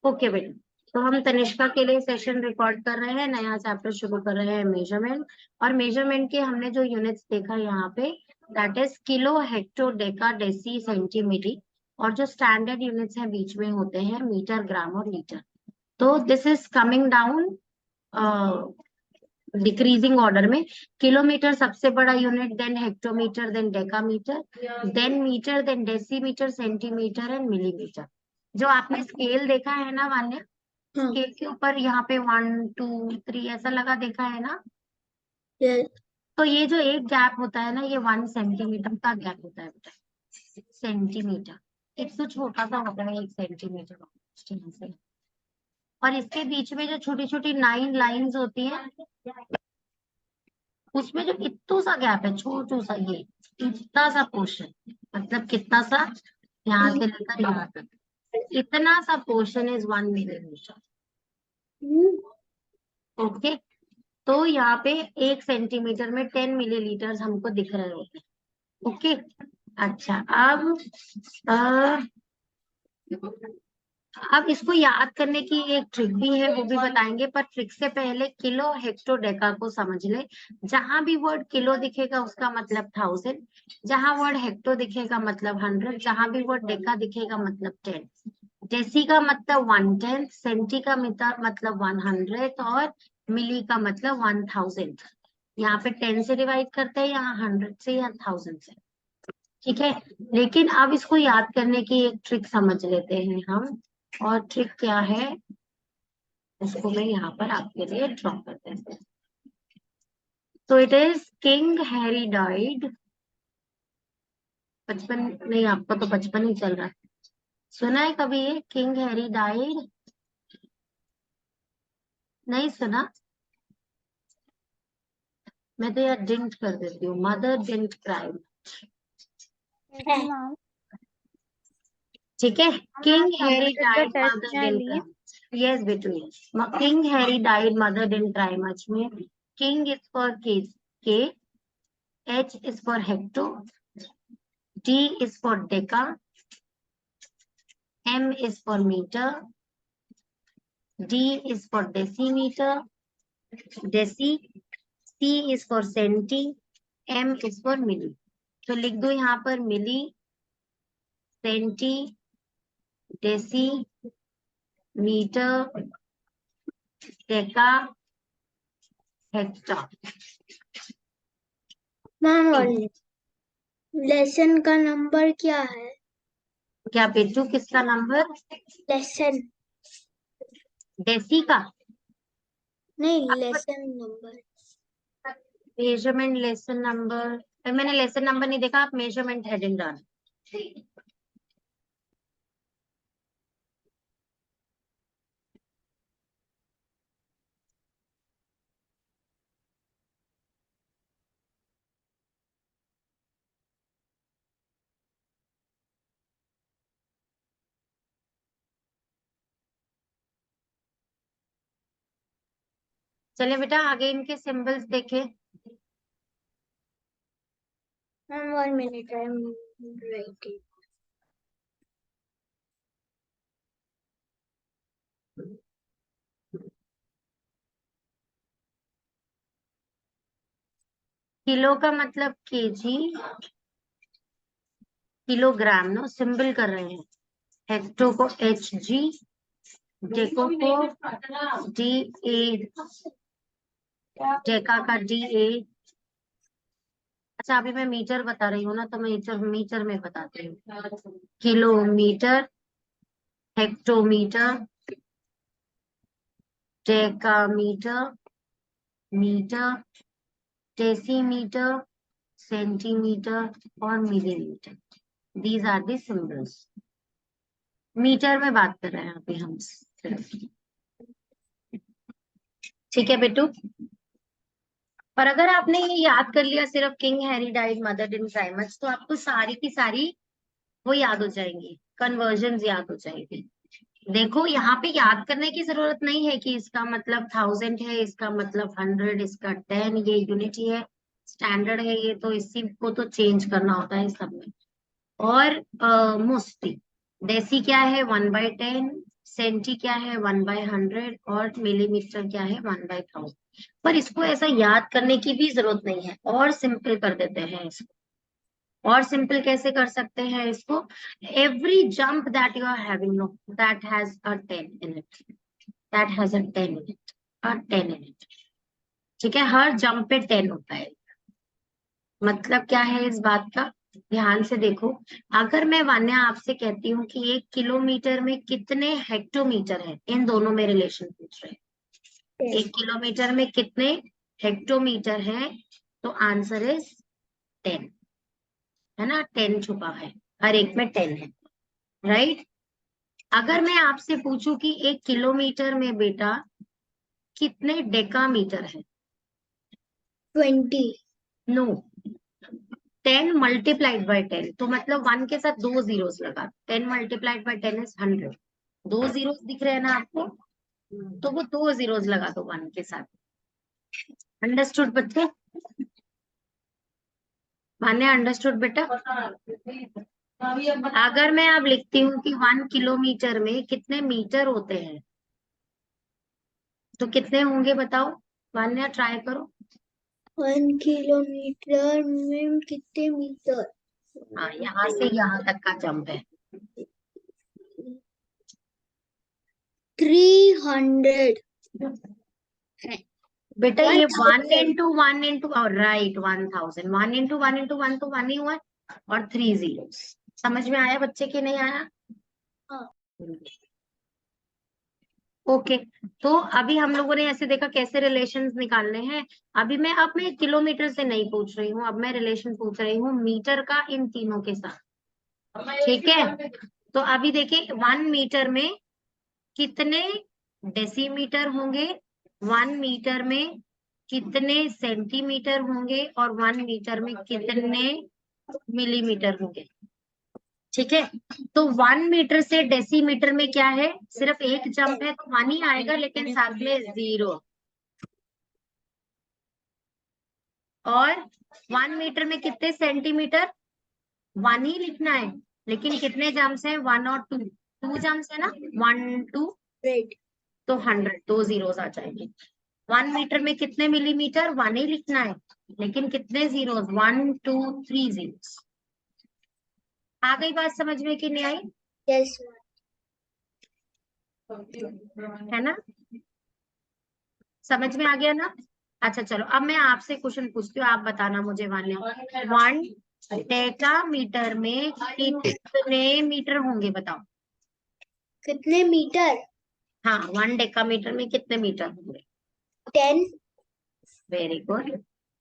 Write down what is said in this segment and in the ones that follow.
Okay बेटा, तो हम तनिष्का के लिए सेशन रिकॉर्ड कर रहे हैं, नया चैप्टर शुरू कर रहे हैं मेजरमेंट। और मेजरमेंट के हमने जो यूनिट्स देखा यहाँ पे, that is kilo, hecto, deca, deci, centimetre. और जो स्टैंडर्ड यूनिट्स हैं बीच में होते हैं मीटर, ग्राम और लीटर। तो this is coming down decreasing order में। किलोमीटर सबसे बड़ा unit, then hectometre, then decametre, then metre, then decimetre, centimetre and millimetre. जो आपने स्केल देखा है ना मान्य, हाँ। स्केल के ऊपर यहाँ पे 1 2 3 ऐसा लगा देखा है ना। ये तो ये जो एक गैप होता है ना, ये 1 सेंटीमीटर का गैप होता है बेटा। सेंटीमीटर एक तो छोटा सा होता है, 1 सेंटीमीटर यहाँ से। और इसके बीच में जो छोटी छोटी 9 लाइंस होती है, उसमें जो इतना सा गैप है, छोटू सा, ये इतना सा पोर्शन, मतलब कितना सा, यहाँ से लेकर यहाँ तक, इतना सा पोर्शन इज 1 मिलीमीटर। ओके, तो यहाँ पे 1 सेंटीमीटर में 10 मिलीलीटर हमको दिख रहे होते हैं। ओके, अच्छा अब इसको याद करने की एक ट्रिक भी है, वो भी बताएंगे, पर ट्रिक से पहले किलो, हेक्टो, डेका को समझ ले। जहां भी वर्ड किलो दिखेगा उसका मतलब 1000, जहां वर्ड हेक्टो दिखेगा मतलब 100, जहां भी वर्ड डेका दिखेगा मतलब 10, डेसी का मतलब 1/10, सेंटी का मतलब 100, और मिली का मतलब 1000। यहाँ पे 10 से डिवाइड करते हैं, यहाँ 100 से या 1000 से। ठीक है, लेकिन अब इसको याद करने की एक ट्रिक समझ लेते हैं हम। और ट्रिक क्या है, उसको मैं यहाँ पर आपके लिए ड्रॉ कर देती हूँ। तो it is king Harry died, 55 नहीं, आपका तो 55 ही चल रहा है। सुना है कभी ये किंग हैरी डाइड? नहीं सुना? मैं तो यार डिंट कर देती हूँ, मदर डिंट क्राई। मैम, ठीक है, king Harry completed the died test mother and I didn't leave. Cry. Yes बेटू, yes, king Harry died mother didn't cry much में king is for K, H is for hecto, D is for deca, M is for meter, D is for decimeter, deci, C is for centi, M is for milli। तो लिख दो यहाँ पर milli, centi, deci, metre, deca, hecto. Ma'am, और lesson का number क्या है? क्या बेटू, किसका नंबर? लेसन डेसी का। नहीं, आपको lesson number. Measurement lesson number, मैंने लेसन नंबर नहीं देखा, आप मेजरमेंट हेडिंग डाल। चलिए बेटा, आगे इनके सिंबल्स देखें। Ma'am, 1 minute, I am writing. Kilo का मतलब केजी, किलोग्राम नो सिंबल कर रहे हैं। हेक्टो को HG, डेको को DA, डेका का DA। अच्छा, अभी मैं मीटर बता रही हूँ ना, तो मैं मीटर मीटर में बताती हूँ। Kilometre, hectometre, decametre, metre, decimetre, centimetre और millimetre. These are the symbols. Metre में बात कर रहे हैं अभी हम सिर्फ। ठीक है बेटू, पर अगर आपने ये याद कर लिया सिर्फ king Harry died mother in crimes, तो आपको सारी की सारी वो याद हो जाएंगी, कन्वर्जन याद हो जाएगी। देखो, यहाँ पे याद करने की जरूरत नहीं है कि इसका मतलब 1000 है, इसका मतलब 100, इसका 10, ये यूनिट ही है, स्टैंडर्ड है ये, तो इसी को तो चेंज करना होता है सब में। और मोस्टी डेसी क्या है 1/10, सेंटी क्या है 1/100 और मिलीमीटर क्या है 1/1000। पर इसको ऐसा याद करने की भी जरूरत नहीं है, और सिंपल कर देते हैं इसको। और सिंपल कैसे कर सकते हैं इसको? Every jump that you are having, know that has a 10 in it, that has a 10 in it, a 10 in it. ठीक है, हर जंप पे 10 होता है। मतलब क्या है इस बात का? ध्यान से देखो, अगर मैं वान्या आपसे कहती हूँ कि 1 किलोमीटर में कितने हेक्टोमीटर है, इन दोनों में रिलेशन पूछ रहे हैं। 1 किलोमीटर में कितने हेक्टोमीटर है, तो आंसर इज 10, है ना? 10 छुपा है, हर एक में 10 है, राइट? अगर मैं आपसे पूछूं कि 1 किलोमीटर में बेटा कितने डेकामीटर है, 20। नो, 10 मल्टीप्लाइड बाय 10, तो मतलब 1 के साथ 2 जीरोस लगा, 10 मल्टीप्लाइड बाय 10 इज 100। 2 जीरोस दिख रहे हैं ना आपको, तो वो 2 जीरोस लगा दो 1 के साथ। अंडरस्टूड बच्चे? मान्य अंडरस्टूड बेटा? अगर मैं अब लिखती हूँ कि 1 किलोमीटर में कितने मीटर होते हैं, तो कितने होंगे बताओ? मान्या ट्राई करो। 1 किलोमीटर में कितने मीटर? हाँ, यहाँ से यहाँ तक का जंप है। 300। बेटा ये 1 1000। इंटू 1 इंटू, और राइट 1000, 1 इंटू 1 इंटू 1 तो 1 ही हुआ है, और 3 जीरोस। समझ में आया बच्चे की नहीं आया? हाँ। ओके, तो अभी हम लोगों ने ऐसे देखा कैसे रिलेशंस निकालने हैं। अब मैं किलोमीटर से नहीं पूछ रही हूँ, अब मैं रिलेशन पूछ रही हूँ मीटर का इन तीनों के साथ। ठीक है, तो अभी देखिए 1 मीटर में कितने डेसीमीटर होंगे, 1 मीटर में कितने सेंटीमीटर होंगे, और 1 मीटर में कितने मिलीमीटर होंगे। ठीक है, तो 1 मीटर से डेसीमीटर में क्या है, सिर्फ एक जंप है तो 1 ही आएगा, लेकिन साथ में 0। और 1 मीटर में कितने सेंटीमीटर, 1 ही लिखना है, लेकिन कितने जम्प्स हैं, 1 और 2, 2 जम्प्स है ना, 1 2, तो 100, 2 जीरोस आ जाएंगे। 1 मीटर में कितने मिलीमीटर, 1 ही लिखना है, लेकिन कितने जीरोस, 1 2 3 जीरोस। आ गई बात समझ में कि नहीं आई? यस। है ना, समझ में आ गया ना? अच्छा चलो, अब मैं आपसे क्वेश्चन पूछती हूँ, आप बताना मुझे। 1 डेकामीटर में कितने मीटर होंगे बताओ? कितने मीटर? हाँ, 1 डेकामीटर में कितने मीटर होंगे? 10। Very good.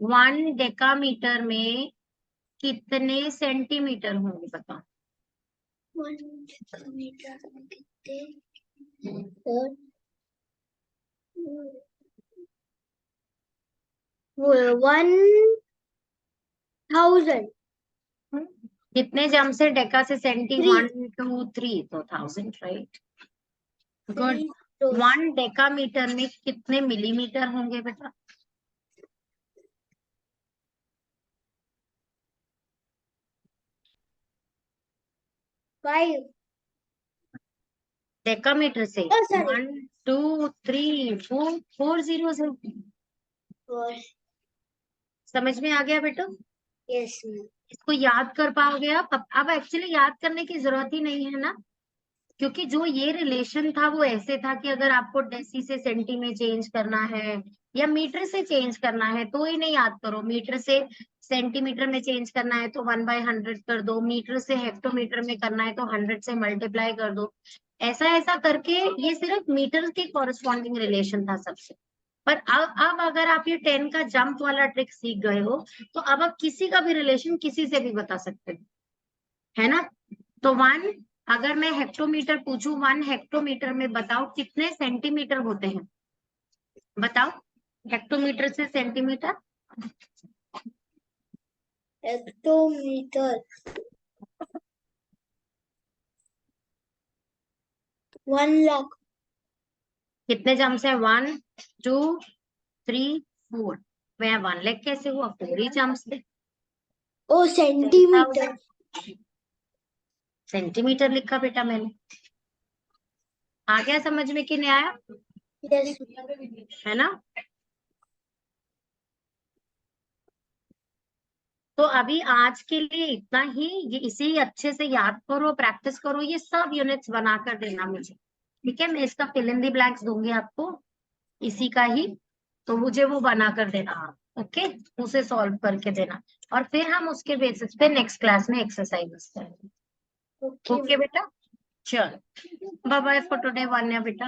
1 डेकामीटर में कितने सेंटीमीटर होंगे बताओ? 1 किलोमीटर में कितने? 1000। कितने जम से डेका से सेंटी? 3। 1 2 3, तो 1000, राइट? गुड। 3 1 डेकामीटर में कितने मिलीमीटर होंगे बेटा? 5। डेकामीटर से Oh, sorry. 1 2 3 4, 4 जीरोस है। और समझ में आ गया बेटा? Yes ma'am. इसको याद कर पाओगे आप? अब एक्चुअली याद करने की जरूरत ही नहीं है ना, क्योंकि जो ये रिलेशन था वो ऐसे था कि अगर आपको डेसी से सेंटी में चेंज करना है या मीटर से चेंज करना है तो ही नहीं याद करो, मीटर से सेंटीमीटर में चेंज करना है तो 1/100 कर दो, मीटर से हेक्टोमीटर में करना है तो 100 से मल्टीप्लाई कर दो। ऐसा ऐसा करके ये सिर्फ मीटर के कॉरेस्पॉन्डिंग रिलेशन था सबसे। पर अब अगर आप ये 10 का जंप वाला ट्रिक सीख गए हो, तो अब आप किसी का भी रिलेशन किसी से भी बता सकते हो, है ना? तो 1, अगर मैं हेक्टोमीटर पूछूं, 1 हेक्टोमीटर में बताओ कितने सेंटीमीटर होते हैं, बताओ? हेक्टोमीटर से सेंटीमीटर, हेक्टोमीटर 1 लाख। कितने जम्स है? 1 2 3 4। वह 1 लाख कैसे हुआ? 4 ही जम्स थे। ओ सेंटीमीटर। सेंटीमीटर लिखा बेटा मैंने। आ गया समझ में कि नहीं आया? यस। है ना? तो अभी आज के लिए इतना ही। ये इसी अच्छे से याद करो, प्रैक्टिस करो, ये सब यूनिट्स बनाकर देना मुझे, ठीक है? मैं इसका फिल इन द ब्लैंक्स दूंगी आपको, इसी का ही, तो मुझे वो बना कर देना आप, ओके? उसे सॉल्व करके देना, और फिर हम उसके बेसिस पे नेक्स्ट क्लास में एक्सरसाइजेस करेंगे। ओके ओके बेटा, चलो bye bye for today Vanya बेटा।